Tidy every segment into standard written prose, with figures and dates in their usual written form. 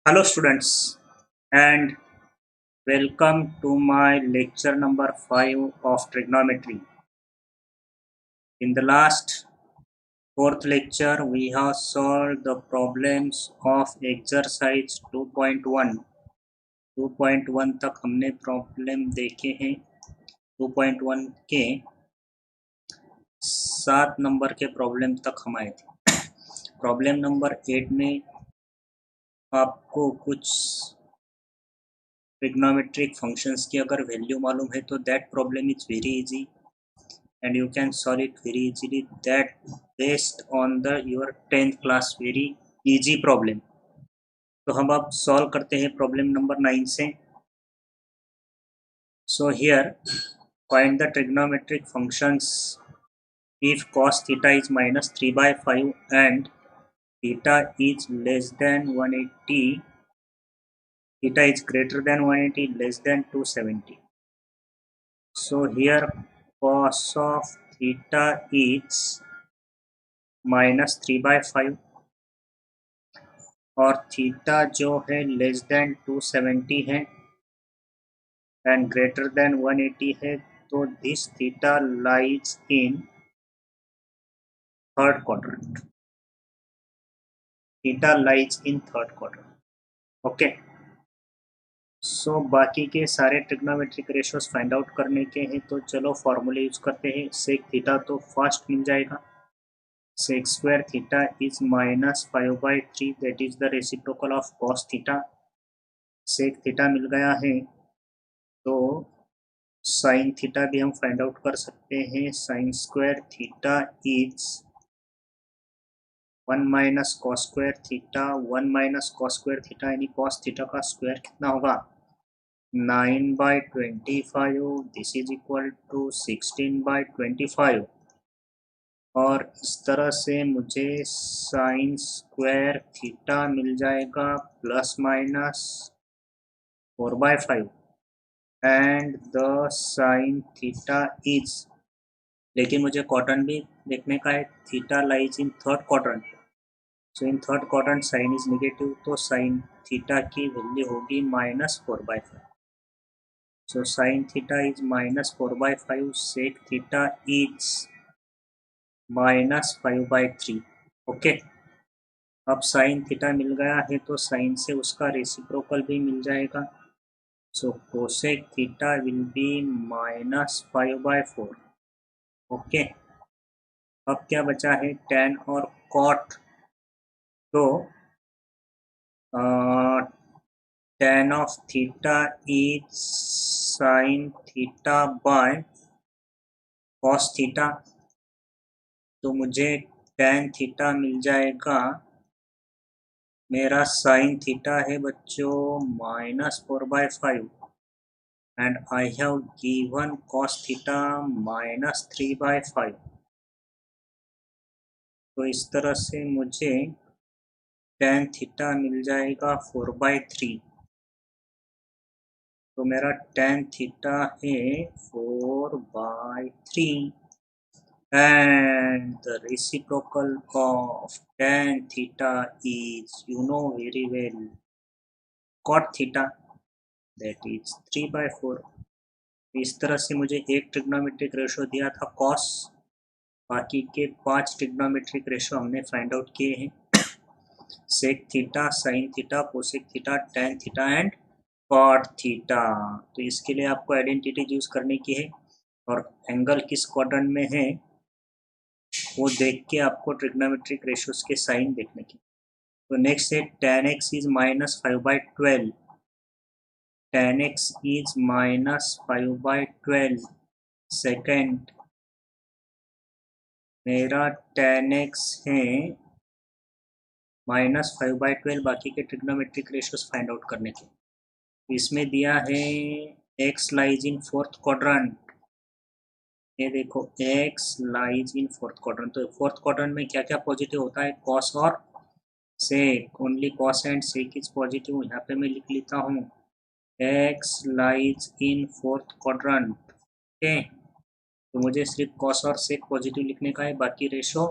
Hello students and welcome to my lecture number 5 of trigonometry. In the last fourth lecture we have solved the problems of exercise 2.1. 2.1 तक हमने problem देखे हैं। 2.1 के 7 number के problem तक हम आए थे। प्रॉब्लम नंबर 8 में आपको कुछ ट्रिग्नोमेट्रिक फंक्शंस की अगर वैल्यू मालूम है तो that problem is very easy and you can solve it very easily, that based on the your 10th class very easy problem. तो हम अब सॉल्व करते हैं प्रॉब्लम नंबर 9 से। So here find the trigonometric functions if cos theta is minus 3 by 5 and theta is less than 180, theta is greater than 180, less than 270. So here cos of theta is minus 3 by 5 और theta जो है less then 270 है and greater than 180 है, तो this theta lies in third quadrant. Theta lies in third quadrant. Okay, so बाकी के सारे trigonometric ratios find out करने के हैं, तो चलो फॉर्मूले यूज करते हैं। सेक थीटा तो फर्स्ट मिल जाएगा, sec square theta is minus 5/3, that is the reciprocal of cos theta. Sec theta मिल गया है तो साइन थीटा भी हम फाइंड आउट कर सकते हैं। Sine square theta is 1 minus cos square theta. 1 minus cos square theta यानी कॉस थीटा का स्क्वायर कितना होगा 9/25, दिस इज इक्वल टू 16/25। और इस तरह से मुझे साइन स्क्वायर थीटा मिल जाएगा plus minus 4/5 and the sine theta is, लेकिन मुझे क्वाड्रेंट भी देखने का है। Theta lies in third quadrant, so in third quadrant sine is negative, तो साइन थीटा की वैल्यू होगी -4/5। So sine theta is -4/5, sec theta is -5/3। Okay, अब साइन थीटा मिल गया है तो साइन से उसका रेसिप्रोकल भी मिल जाएगा। So cosec theta will be -5/4। Okay, अब क्या बचा है tan और cot, तो tan of theta is sine theta by cos theta, तो मुझे tan थीटा मिल जाएगा, मेरा साइन थीटा है बच्चों -4/5 and I have given cos theta -3/5। तो इस तरह से मुझे tan थीटा मिल जाएगा 4/3। तो मेरा tan थीटा है 4/3 and the reciprocal of tan theta is, you know very well, cot theta, that is 3/4। इस तरह से मुझे एक ट्रिग्नोमेट्रिक रेशो दिया था cos, बाकी के 5 ट्रिग्नोमेट्रिक रेशो हमने फाइंड आउट किए हैं। Sec theta, sine theta, cosec theta, tan theta and cot theta. तो इसके लिए आपको आइडेंटिटी यूज करने की है और एंगल किस क्वाड्रेंट में है वो देख के आपको ट्रिग्नोमेट्रिक रेशियोज के साइन देखने की। तो नेक्स्ट है tan x is -5/12, tan x is -5/12। Second मेरा tan x है -5/12, बाकी के ट्रिग्नोमेट्रिक रेशियोज फाइंड आउट करने के। इसमें दिया है x lies in fourth quadrant, ये देखो x lies in fourth quadrant. तो फोर्थ क्वाड्रेंट में क्या क्या पॉजिटिव होता है, कॉस और sec, only cos and sec is positive. यहाँ पे मैं लिख लेता हूँ x lies in fourth quadrant. Okay, तो मुझे सिर्फ कॉस और सेक पॉजिटिव लिखने का है, बाकी रेशो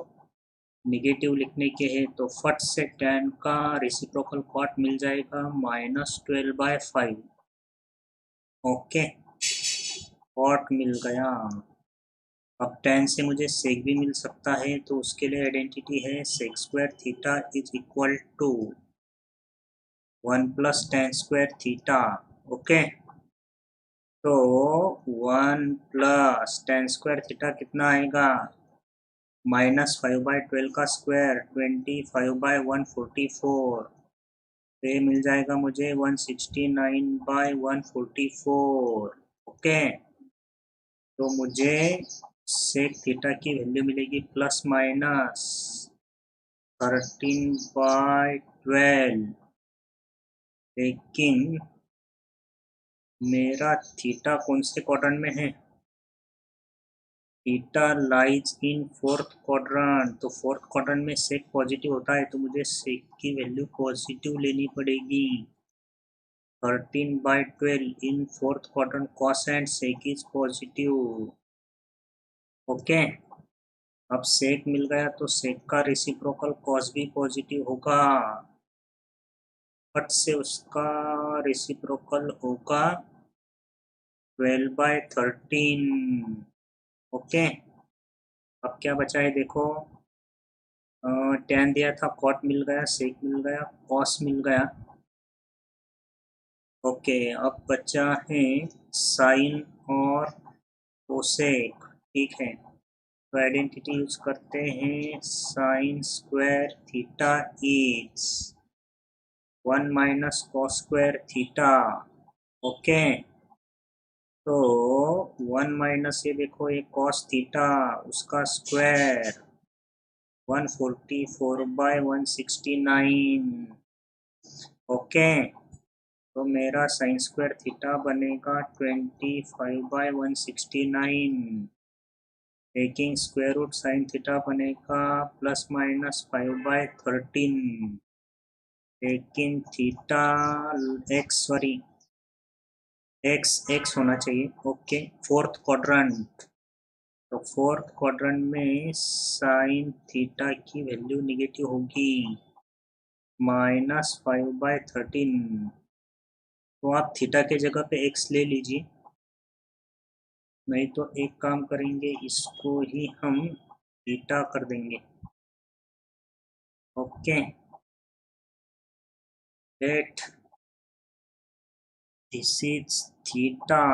निगेटिव लिखने के हैं तो फट से tan का रेसिप्रोकल कॉट मिल जाएगा -12/5। ओके, कॉट मिल गया। अब tan से मुझे सेक भी मिल सकता है, तो उसके लिए आइडेंटिटी है sec square theta is equal to 1 + tan square theta. Okay, तो 1 + tan स्क्वायर थीटा कितना आएगा, -5/12 का स्क्वायर 25/144, तो ये मिल जाएगा मुझे 169/144। ओके, तो मुझे सेक थीटा की वैल्यू मिलेगी ±13/12। लेकिन मेरा थीटा कौन से क्वाड्रेंट में है, theta lies in fourth quadrant, तो फोर्थ क्वाड्रेंट में सेक पॉजिटिव होता है, तो मुझे सेक की वैल्यू पॉजिटिव लेनी पड़ेगी। 13/12 in fourth quadrant cos and sec is positive. Okay, अब सेक मिल गया तो सेक का रेसिप्रोकल कॉस भी पॉजिटिव होगा, बट से उसका रेसिप्रोकल होगा 12/13। ओके, अब क्या बचा है देखो, tan दिया था, कॉट मिल गया, सेक मिल गया, कॉस मिल गया। ओके, अब बचा है साइन और कोसेक। ठीक है, तो आइडेंटिटी यूज करते हैं, sine square theta is 1 - cos square theta. Okay, तो 1 - ये देखो, ये cos थीटा, उसका स्क्वायर 144/169। ओके, तो मेरा साइन स्क्वायर थीटा बनेगा 25/169। Taking square root sine theta बनेगा ±5/13। लेकिन थीटा एक्स होना चाहिए। ओके, फोर्थ क्वाड्रेंट, तो फोर्थ क्वाड्रेंट में साइन थीटा की वैल्यू निगेटिव होगी, -5/13। तो आप थीटा के जगह पे एक्स ले लीजिए, नहीं तो एक काम करेंगे, इसको ही हम थीटा कर देंगे। Okay, let this is theta,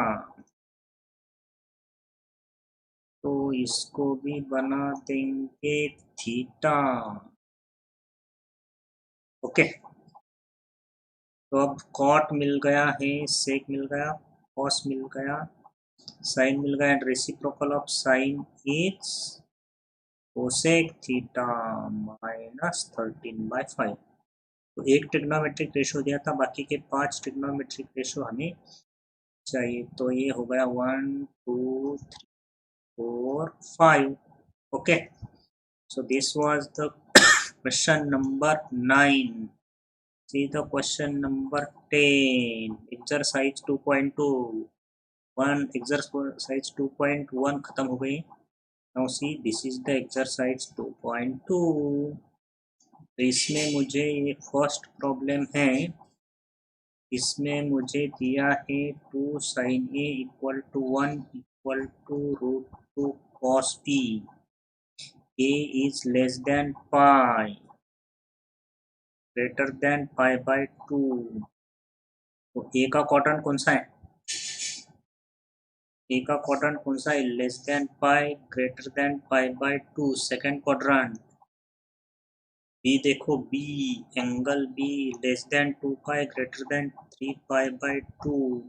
तो इसको भी बना देंगे थीटा। ओके, तो अब कॉट मिल गया है, सेक मिल गया, कॉस मिल गया, साइन मिल गया, and reciprocal of sine is cosec theta -13/5। तो एक ट्रिग्नोमेट्रिक रेशो दिया था, बाकी के 5 ट्रिग्नोमेट्रिक रेशो हमें चाहिए, तो ये हो गया 1 2 3 4 5। Okay, so this was the question number 9. See the question number 10. Exercise 2.2. 1 exercise 2.1 खत्म हो गई। Now see, this is the exercise 2.2. तो इसमें मुझे ये फर्स्ट प्रॉब्लम है, इसमें मुझे दिया है 2 sin A = 1 = √2 cos B। A is less than pi, greater than pi/2। तो ए का क्वाड्रेंट कौन सा है, ए का क्वाड्रेंट कौन सा है, less than pi greater than pi/2, second quadrant. B देखो, B angle B less than 2 pi greater than 3 pi/2,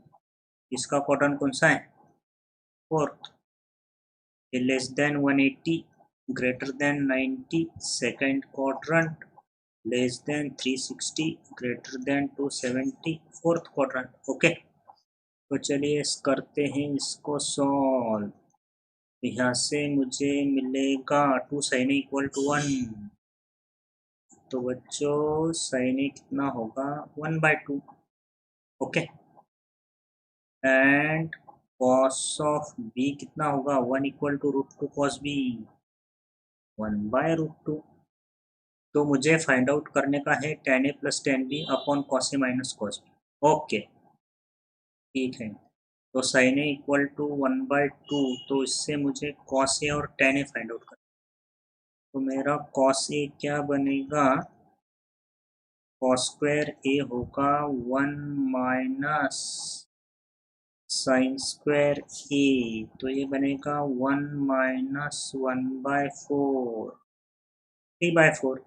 इसका क्वाड्रेंट कौन सा है, fourth. A less than 180 greater than 90, second quadrant. Less than 360 greater than 270, fourth quadrant. Okay, तो चलिए करते हैं इसको सॉल्व। यहाँ से मुझे मिलेगा 2 sin A = 1, तो बच्चों sin A कितना होगा, 1/2। Okay, and cos of B कितना होगा, 1 = √2 cos B, 1/√2। तो मुझे फाइंड आउट करने का है tan a plus tan b upon cos a minus cos b। Okay, ठीक है। तो sin a इक्वल टू 1/2, तो इससे मुझे cos a और tan a फाइंड आउट करना। तो मेरा cos a क्या बनेगा, cos स्क्वायर a होगा 1 माइनस साइन स्क्वायर ए, तो ये बनेगा 1 माइनस 1/4, 3/4।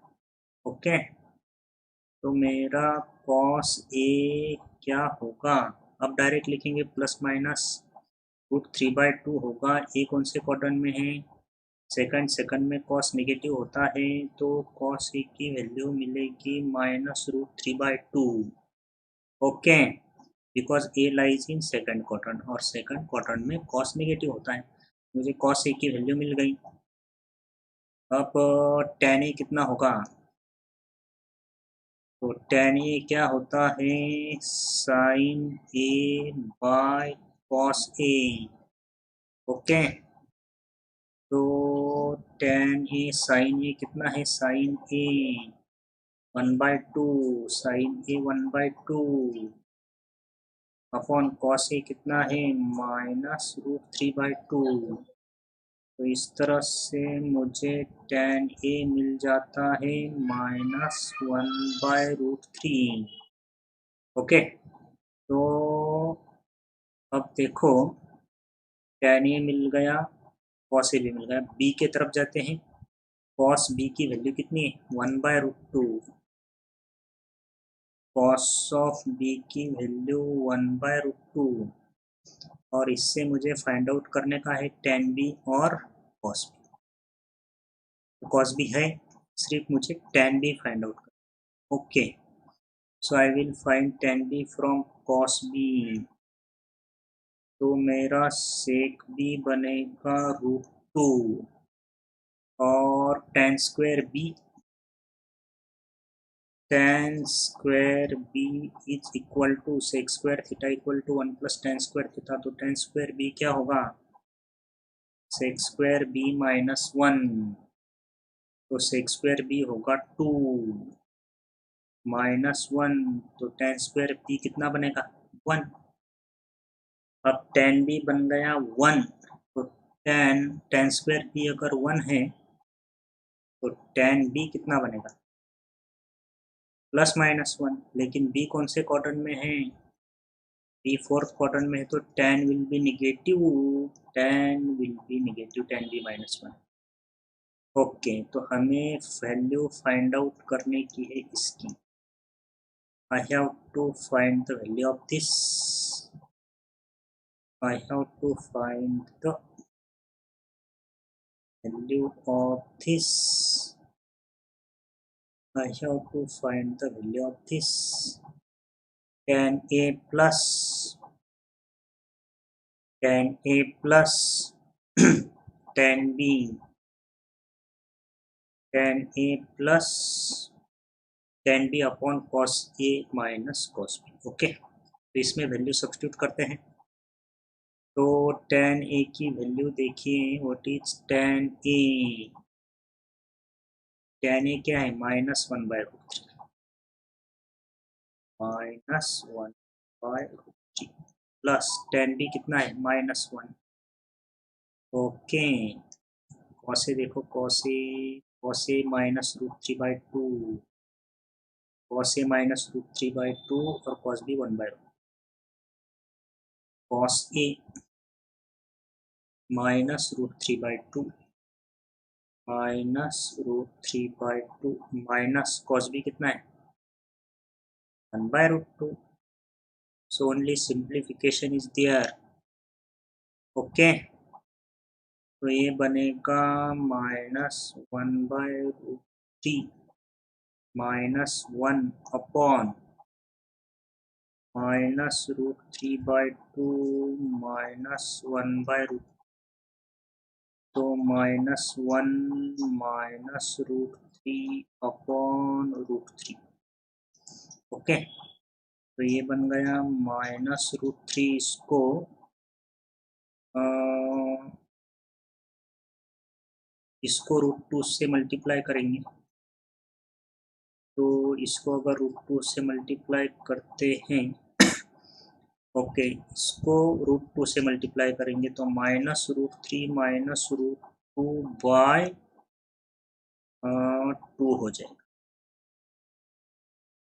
ओके, तो मेरा cos ए क्या होगा, अब डायरेक्ट लिखेंगे प्लस माइनस √3/2 होगा। ए कौन से क्वाड्रेंट में है, सेकंड में cos नेगेटिव होता है, तो cos ए की वैल्यू मिलेगी -√3/2। Okay, because A lies in second quadrant और सेकंड क्वाड्रेंट में cos नेगेटिव होता है। मुझे cos ए की वैल्यू मिल गई। अब tan ए कितना होगा, तो tan ए क्या होता है, साइन ए बाय cos ए। ओके, तो tan ए साइन ए कितना है, साइन ए 1/2, साइन ए 1/2 अपॉन cos ए कितना है, -√3/2। तो इस तरह से मुझे tan ए मिल जाता है -1/√3। ओके, तो अब देखो tan ए मिल गया, cos ए भी मिल गया, b के तरफ जाते हैं। cos b की वैल्यू कितनी है, 1/√2। cos ऑफ b की वैल्यू 1/√2, और इससे मुझे फाइंड आउट करने का है tan b और cos b। cos b है, सिर्फ मुझे tan b फाइंड आउट करना। Okay, so I will find tan b from cos b। तो मेरा sec b बनेगा √2, और tan square b is equal to sec square theta equal to 1 plus tan square theta. तो tan square b क्या होगा, sec square b -1, तो sec square b होगा 2 -1, तो tan स्क्वायर b कितना बनेगा, 1। अब tan b बन गया 1, तो tan स्क्वायर b अगर 1 है, तो tan b कितना बनेगा, +-1। लेकिन b कौन से क्वाड्रेंट में है, b फोर्थ क्वाड्रेंट में है, तो tan will be negative, tan b -1। Okay, तो हमें वैल्यू फाइंड आउट करने की है इसकी। I have to find the value of this. I have to find the value of this. I have to find the value of this. Tan A plus tan A plus tan B, tan A plus tan B upon cos A minus cos B। Okay, तो इसमें value substitute करते हैं। तो tan A की value देखिए, what is tan A, tan A क्या है, -1/√3, -1/√3 plus tan B कितना है, -1। ओके, cos A देखो, cos A -√3/2, cos A -√3/2 और cos B 1/2। cos A -√3/2 -√3/2 minus cos B कितना है, 1/√2। So only simplification is there। Okay, तो ये बनेगा -1/√3 -1 अपॉन -√3/2 -1/√, तो -1 -√3 अपॉन √3। ओके, तो ये बन गया -√3, इसको √2 से मल्टीप्लाई करेंगे, तो इसको अगर √2 से मल्टीप्लाई करते हैं, ओके, इसको √2 से मल्टीप्लाई करेंगे तो -√3 -√2 बाय 2 हो जाएगा।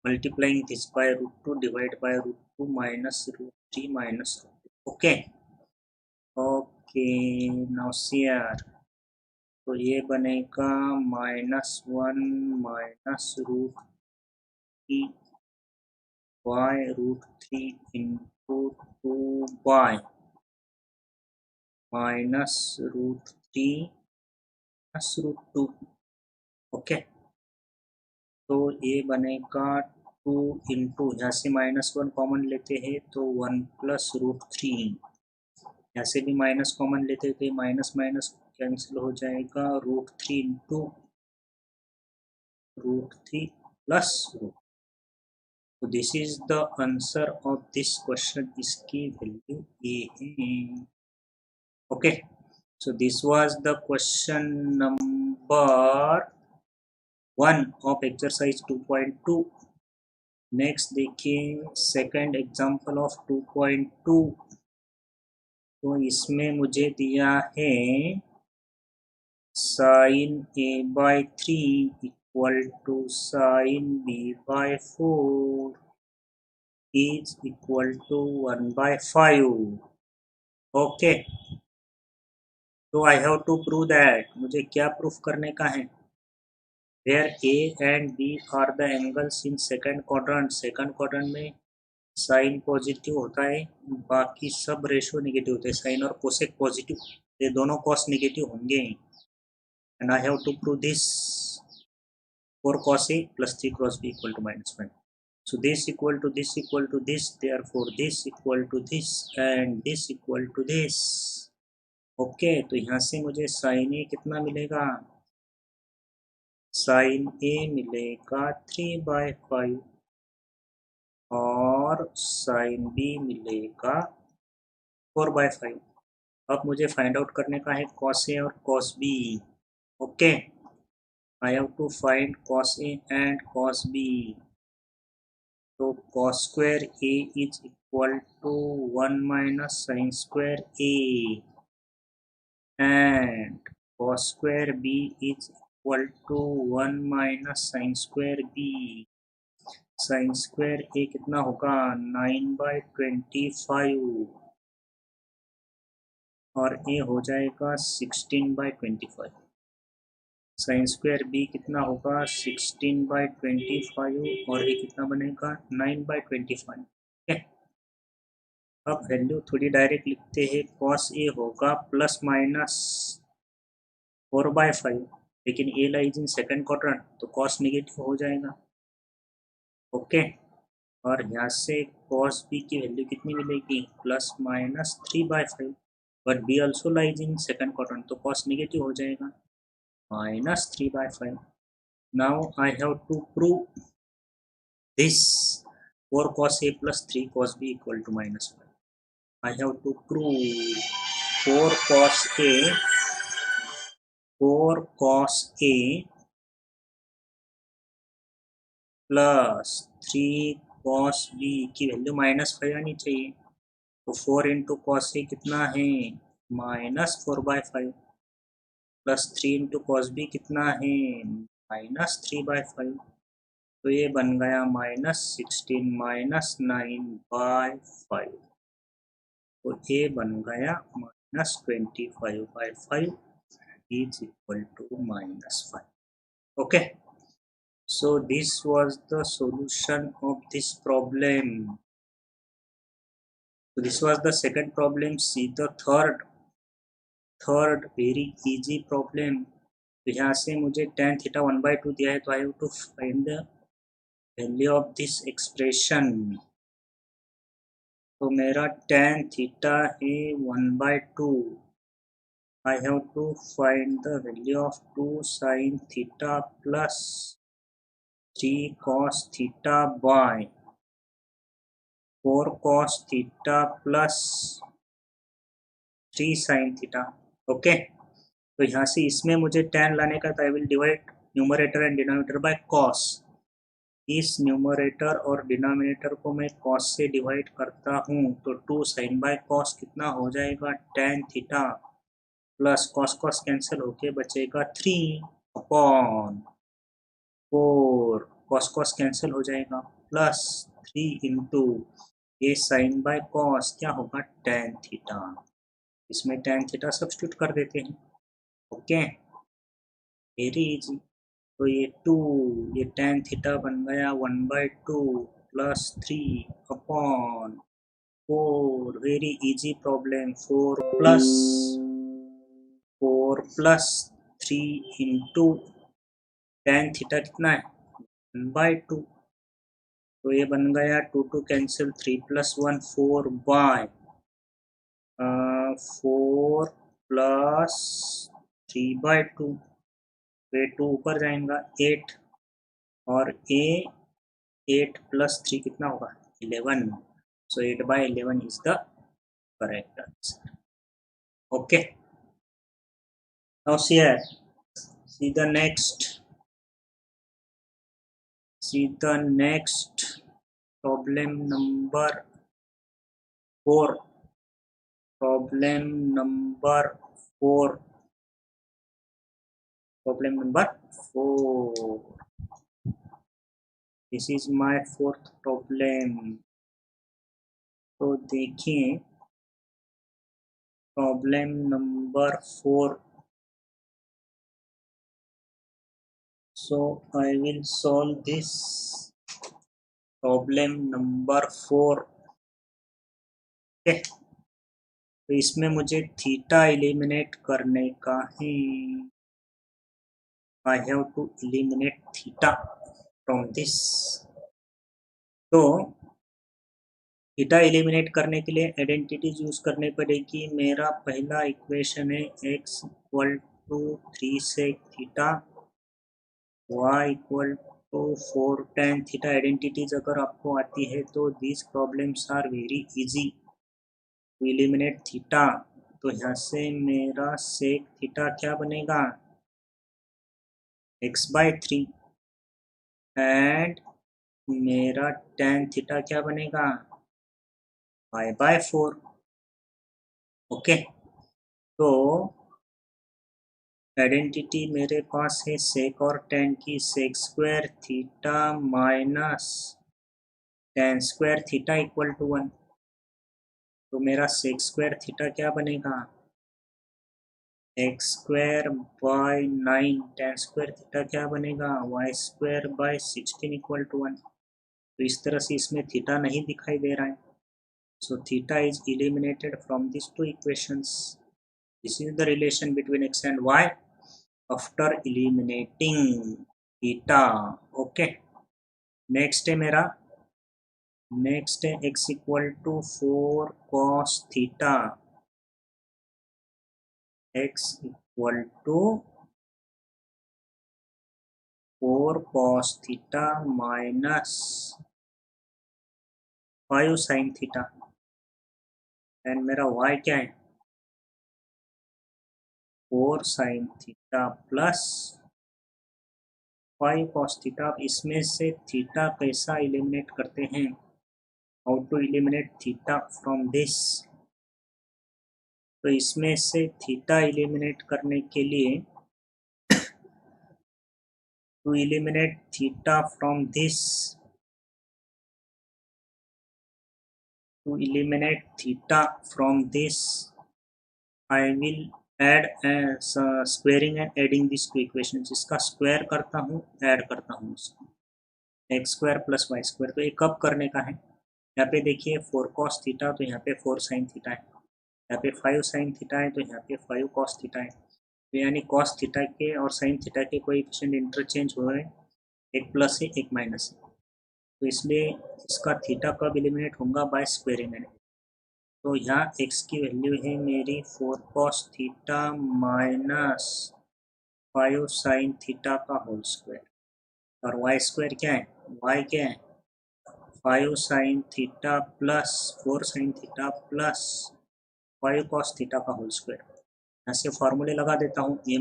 Multiplying this by √2 divide by √2 -√3 -√2। Okay okay, now see यार, तो ये बनेगा -1 -√3 बाय √3 इंटू 2 बाय -√3 -√2। ओके, तो ये बनेगा 2 इंटू, यहाँ से -1 कॉमन लेते हैं तो 1 + √3, यहाँ से भी माइनस कॉमन लेते हैं तो ये माइनस माइनस कैंसिल हो जाएगा, √3 इंटू √3 प्लस √। तो this is the answer of this question, इसकी वैल्यू ये है। Okay, so this was the question number 1 of exercise 2.2। Next देखिए सेकंड एग्जांपल ऑफ 2.2। तो इसमें मुझे दिया है sin a/3 equal to sin b/4 is equal to 1/5। Okay, तो I have to prove that, मुझे क्या प्रूफ करने का है, where a and b are the angles in second quadrant. Second quadrant में साइन पॉजिटिव होता है, बाकी सब रेशो नेगेटिव होते हैं, साइन और कोसेक पॉजिटिव, ये दोनों कॉस नेगेटिव होंगे। And I have to prove this 4 cos a plus 3 cos b equal to -1. So this equal to this equal to this, therefore this equal to this and this equal to this. Okay, तो यहाँ से मुझे sign ए कितना मिलेगा, sign ए मिलेगा 3/5 और sine B मिलेगा 4/5। अब मुझे फाइंड आउट करने का है कॉस ए और cos B. Okay, I have to find cos A and cos B. So cos square A is equal to 1 minus sin square A, and cos square B is equal to 1 minus sin square B. sin square A कितना होगा 9/25 और A हो जाएगा 16/25। Sine square B कितना होगा 16/25 और ये कितना बनेगा 9/25। ठीक है, अब वैल्यू थोड़ी डायरेक्ट लिखते हैं, कॉस ए होगा ±4/5, लेकिन ए लाइज इन सेकंड क्वाड्रेंट तो कॉस नेगेटिव हो जाएगा। ओके, और यहाँ से कॉस बी की वैल्यू कितनी मिलेगी ±3/5, but B also lies in second quadrant तो कॉस नेगेटिव हो जाएगा -3/5. Now I have to prove this 4 cos A plus 3 cos B equal to -5. I have to prove 4 cos A plus 3 cos B की value -5 आनी चाहिए। तो 4 into cos A कितना है -4/5 plus 3 into cos B कितना है -3/5, तो ये बन गया -16 -9/5, तो ये बन गया -25/5 is equal to -5. Okay, so this was the solution of this problem. So this was the second problem. See the third very easy problem. तो यहाँ से मुझे tan थीटा 1/2 दिया है, तो I have to find the value of this expression. तो मेरा tan theta है 1/2, I have to find the value of 2 sin theta plus 3 cos theta by 4 cos theta plus 3 sin theta. Okay, तो यहाँ से इसमें मुझे tan लाने का, तो I will divide numerator and denominator by cos। इस न्यूमरेटर और डिनोमिनेटर को मैं कॉस से डिवाइड करता हूँ तो 2 साइन बाय कॉस कितना हो जाएगा, tan theta plus cos cos cancel होके बचेगा 3 अपॉन 4, कॉस कॉस कैंसिल हो जाएगा, प्लस 3 इंटू ये साइन बाय कॉस क्या होगा, टेन थीटा। इसमें टेन थीटा सब्स्टिट्यूट कर देते हैं। Okay, very easy. तो ये 2, ये टेन थीटा बन गया 1/2 plus 3 upon 4, very easy problem. 4 plus 3 into tan theta कितना है, 1/2, तो ये बन गया 2 2 कैंसिल, 3 + 1 4 बाय 4 प्लस 3/2, ये 2 ऊपर जाएगा 8, और ए 8 + 3 कितना होगा, 11, so 8/11 is the correct answer. Okay, now see the next problem number 4. Problem number 4. This is my 4th problem. तो देखिए problem number 4. So I will solve this problem number 4. Okay. तो इसमें मुझे थीटा एलिमिनेट करने का है। I have to eliminate theta from this. तो theta eliminate करने के लिए आइडेंटिटीज यूज करनी पड़ेगी। मेरा पहला इक्वेशन है x = 3 sec theta, y = 4 tan theta. Identities अगर आपको आती है तो this problems are very easy to eliminate theta. तो यहाँ से मेरा सेक थीटा क्या बनेगा, x/3, एंड मेरा tan थीटा क्या बनेगा, y/4। ओके, तो आइडेंटिटी मेरे पास है सेक और tan की, sec² theta minus tan² theta = 1। तो मेरा sec² थीटा क्या बनेगा, x²/9, tan² थीटा क्या बनेगा, y²/16 = 1। तो इस तरह से इसमें थीटा नहीं दिखाई दे रहा है, so theta is eliminated from these two equations. This is the relation between x and y after eliminating theta. Okay, next है मेरा, x = 4 cos theta, x = 4 cos theta minus 5 sin theta, and मेरा y क्या है, 4 sin theta plus 5 cos theta. अब इसमें से theta कैसा eliminate करते हैं, how to eliminate theta from this. तो इसमें से थीटा एलिमिनेट करने के लिए, to eliminate theta from this, I will add squaring and adding this two equations. इसका स्क्वायर करता हूँ, ऐड करता हूँ इसको, x² + y²। तो ये कब करने का है, यहाँ पे देखिए 4 cos थीटा, तो यहाँ पे 4 sin थीटा है, यहाँ पे 5 sin थीटा है, तो यहाँ पे 5 cos थीटा है। तो यानी cos थीटा के और sin थीटा के कोएफिशिएंट इंटरचेंज हो रहे हैं, एक प्लस है एक माइनस है। तो इसलिए इसका थीटा कब एलिमिनेट होगा, बाय स्क्वेयरिंग एंड। तो यहाँ x की वैल्यू है मेरी 4 cos theta minus 5 sin theta का होल स्क्वायर, और y² क्या है, y क्या है, 5 sin theta plus 4 sin theta plus 5 cos theta का होल स्क्वायर। यहाँ से फॉर्मूले लगा देता हूँ, a - b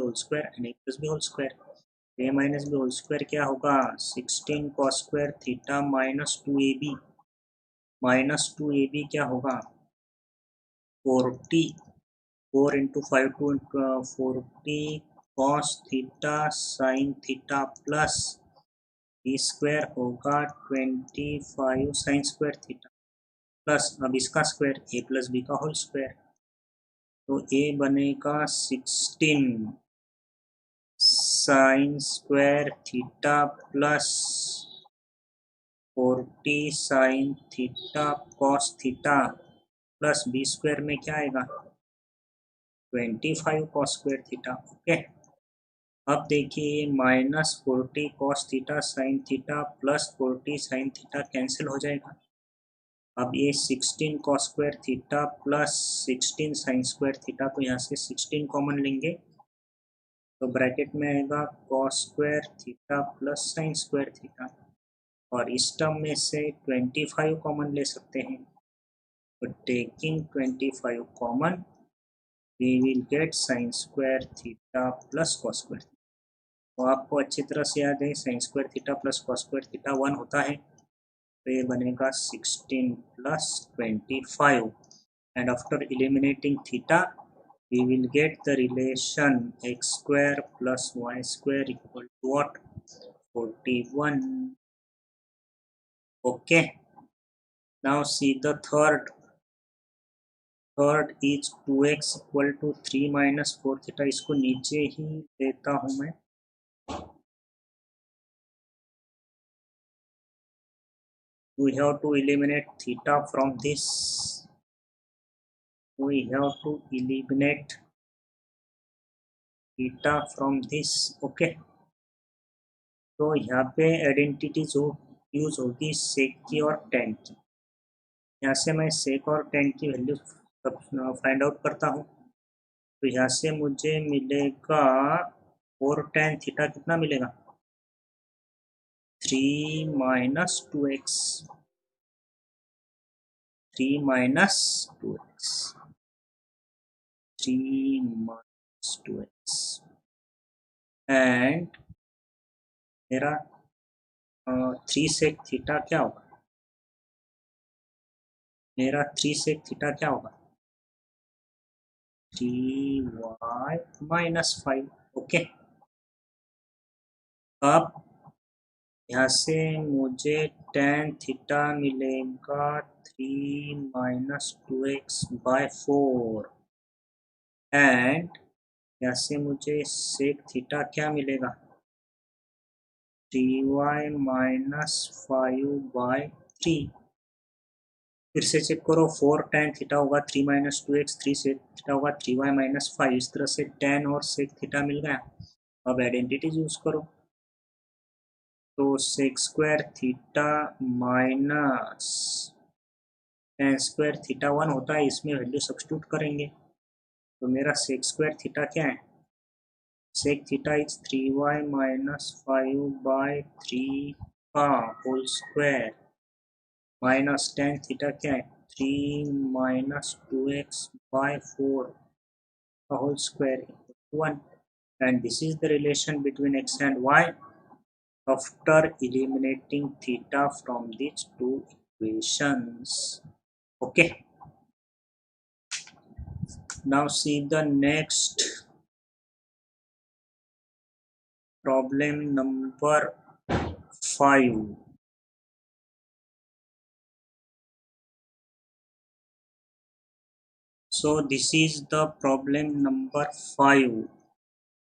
whole square and a + b whole square. A minus B whole square क्या होगा 16 cos square theta minus 2ab minus 2ab क्या होगा 40 4 into 5 two 40 cos theta sine theta plus B square होगा 25 साइन स्क्वायर थीटा प्लस अब इसका square A plus B का whole square तो A बनेगा 16 sine square theta plus 40 sine theta cos theta plus B square में क्या आएगा 25 cos square theta okay. अब देखिए -40 cos theta sine theta plus 40 sine theta cancel हो जाएगा। अब ये 16 cos square theta plus 16 sine square theta को यहाँ से 16 कॉमन लेंगे तो ब्रैकेट में आएगा cos square theta plus sign square theta और इस टर्म में से 25 कॉमन ले सकते हैं तो taking 25 common we will get sin square theta plus cos square तो आपको अच्छी तरह से याद है sin square theta plus cos square theta 1 होता है तो ये बनेगा 16 plus 25 and after eliminating theta we will get the relation x square plus y square equal to what 41 okay now see the third is 2x equal to 3 minus 4 theta इसको नीचे ही लेता हूं मैं we have to eliminate theta from this okay तो यहाँ पे identity जो use होगी सेक की और टेन की यहाँ से मैं सेक और टेन की वैल्यू फाइंड आउट करता हूँ तो यहाँ से मुझे मिलेगा 4 tan थीटा कितना मिलेगा 3 minus 2x 3 minus 2x 3 minus 2x and मेरा 3 सेक थीटा क्या होगा मेरा 3 सेक थीटा क्या होगा 3y माइनस 5 ओके अब यहाँ से मुझे tan थीटा मिलेगा 3 माइनस 2x बाय 4 एंड यहाँ से मुझे सेक थीटा क्या मिलेगा 3y माइनस 5 बाय 3 फिर से चेक करो 4 tan थीटा होगा 3 माइनस 2x 3 सेक थीटा होगा 3y माइनस 5 इस तरह से tan और सेक थीटा मिल गया। अब आइडेंटिटी यूज करो तो sec square theta minus tan square theta 1 होता है इसमें वैल्यू सब्स्टिट्यूट करेंगे तो मेरा सेक स्क्वायर थीटा क्या है sec theta is 3y minus 5 by 3 का whole square minus tan theta क्या है 3 माइनस 2x बाय 4 का whole square equal 1 and this is the relation between x and y after eliminating theta from these two equations okay now see the next problem number 5 so this is the problem number 5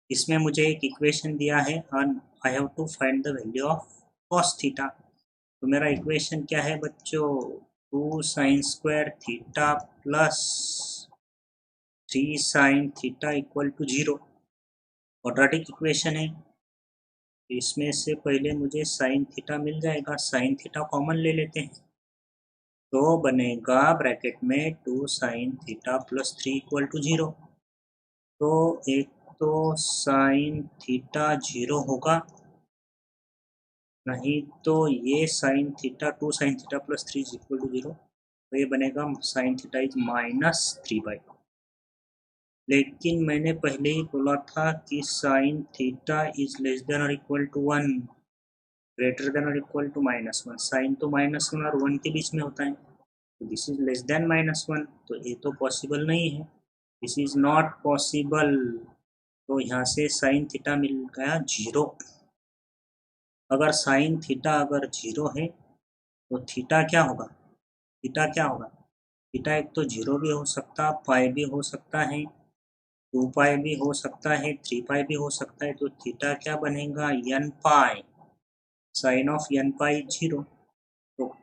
इसमें मुझे एक equation दिया है and I have to find the value of cos theta तो मेरा equation क्या है बच्चों 2 sine square theta plus 3 sine theta equal to 0 quadratic equation है इसमें से पहले मुझे साइन थीटा मिल जाएगा साइन थीटा कॉमन ले लेते हैं तो बनेगा ब्रैकेट में 2 sine theta plus 3 equal to 0 तो एक तो साइन थीटा 0 होगा नहीं तो ये sine theta 2 sine theta plus 3 equal to 0 तो ये बनेगा साइन थीटा इज -3/2 लेकिन मैंने पहले ही बोला था कि sign theta is less than और इक्वल टू 1, ग्रेटर देन और इक्वल टू -1। साइन तो -1 और 1 के बीच में होता है, तो दिस इज लेस देन -1, तो ये तो पॉसिबल नहीं है, दिस इज नॉट पॉसिबल। तो यहाँ से साइन थीटा मिल गया 0। अगर साइन थीटा अगर 0 है तो थीटा क्या होगा, थीटा क्या होगा, थीटा एक तो 0 भी हो सकता, पाई भी हो सकता है, 2 पाई भी हो सकता है, 3 पाई भी हो सकता है, तो थीटा क्या बनेगा, n pi, sine of n pi 0। तो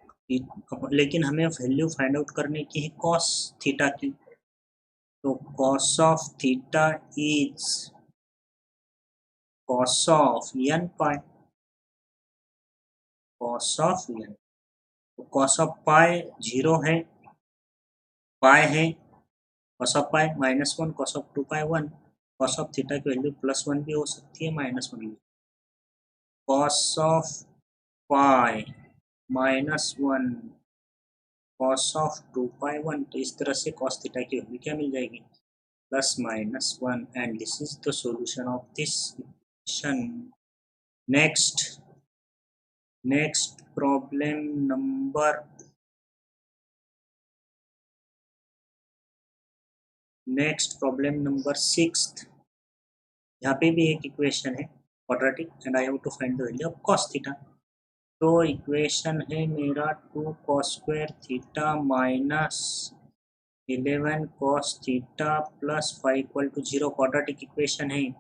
लेकिन हमें वैल्यू फाइंड आउट करने की है कॉस थीटा की, तो cos of theta is cos of n pi, cos of n, तो कॉस ऑफ पाई 0 है, पाई है, cos of pi -1, cos of 2 pi 1, cos of theta की वैल्यू +1 भी हो सकती है, -1 भी। Cos of pi -1 cos of 2 पाई 1, तो इस तरह से कॉस थीटा की वैल्यू क्या मिल जाएगी, +-1, and this is the solution of this equation. Next problem number next problem number 6। यहाँ पे भी एक इक्वेशन है quadratic and I have to find the value of cos theta. तो इक्वेशन है मेरा 2 cos square theta -11 cos theta plus 5 equal to 0, quadratic equation है,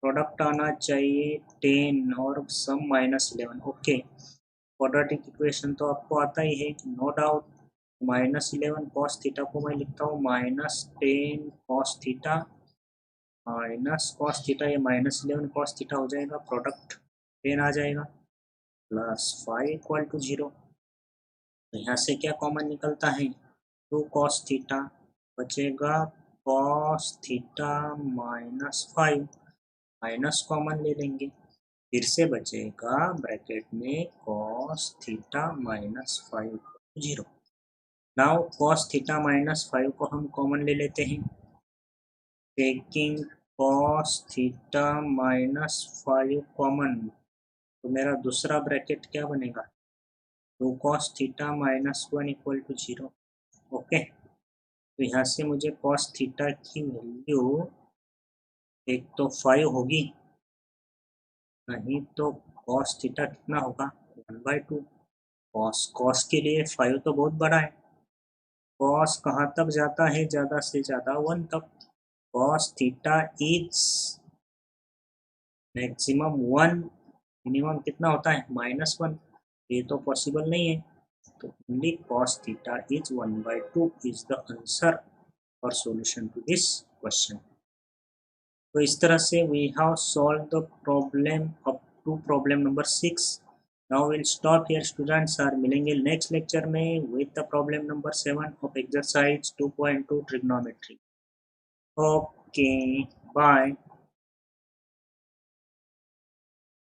product आना चाहिए 10 और सम -11। ओके, क्वाड्रेटिक इक्वेशन तो आपको आता ही है, नो डाउट। -11 कॉस थीटा को मैं लिखता हूँ -10 cos theta minus cos theta, ये -11 कॉस थीटा हो जाएगा, प्रोडक्ट 10 आ जाएगा, +5 इक्वल टू 0। तो यहाँ से क्या कॉमन निकलता है, 2 कॉस थीटा बचेगा कॉस थीटा -5, माइनस कॉमन ले लेंगे, फिर से बचेगा ब्रैकेट में cos theta -5 0। Now cos theta -5 को हम कॉमन ले लेते हैं, टेकिंग कॉस थीटा -5 कॉमन, तो मेरा दूसरा ब्रैकेट क्या बनेगा, 2 cos theta -1 equal to 0। Okay, तो यहाँ से मुझे कॉस थीटा की वैल्यू एक तो 5 होगी, नहीं तो कॉस थीटा कितना होगा, 1/2। कॉस के लिए 5 तो बहुत बड़ा है, कॉस कहाँ तक जाता है, ज़्यादा से ज़्यादा 1 तक, cos theta is maximum 1, minimum कितना होता है -1, ये तो पॉसिबल नहीं है, तो only cos theta is 1/2 is the answer और सॉल्यूशन टू दिस क्वेश्चन। तो इस तरह से we have solve the problem up to problem number 6। Now will stop here students, आर मिलेंगे नेक्स्ट लेक्चर में with the problem number 7 of exercise 2.2 trigonometry. Okay, bye.